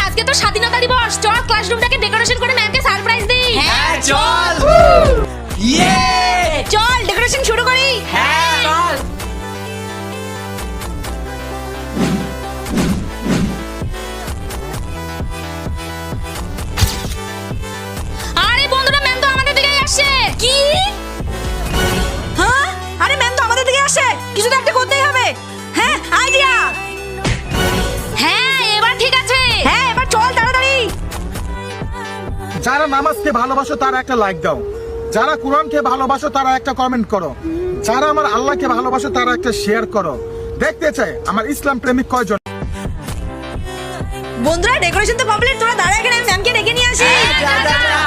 আজকে তো স্বাধীনতা দিবস, চল ক্লাসরুমটাকে ডেকোরেশন করে ম্যামকে সারপ্রাইজ দিই। হ্যাঁ চল। ইয়ে চল ডেকোরেশন শুরু করি। হ্যাঁ চল। আরে বন্ধুরা, ম্যাম তো আমাদের দিকেই আসছে। কি? হ্যাঁ, আরে ম্যাম তো আমাদের দিকে আসে, কিছু তো একটা করতেই হবে। হ্যাঁ, আইডিয়া। হ্যাঁ এবার ঠিক আছে। হ্যাঁ, এবার চল তাড়াতাড়ি। যারা নামাজকে ভালোবাসো তারা একটা লাইক দাও, যারা কোরআনকে ভালোবাসো তারা একটা কমেন্ট করো, যারা আমার আল্লাহকে ভালোবাসো তারা একটা শেয়ার করো। দেখতে চাই আমার ইসলাম প্রেমিক কয়জন। বন্ধুরা, ডেকোরেশন তো কমপ্লিট, তোরা দাঁড়া, এখানে ম্যামকে ডেকে নিয়ে আসি। যা, যা, যা।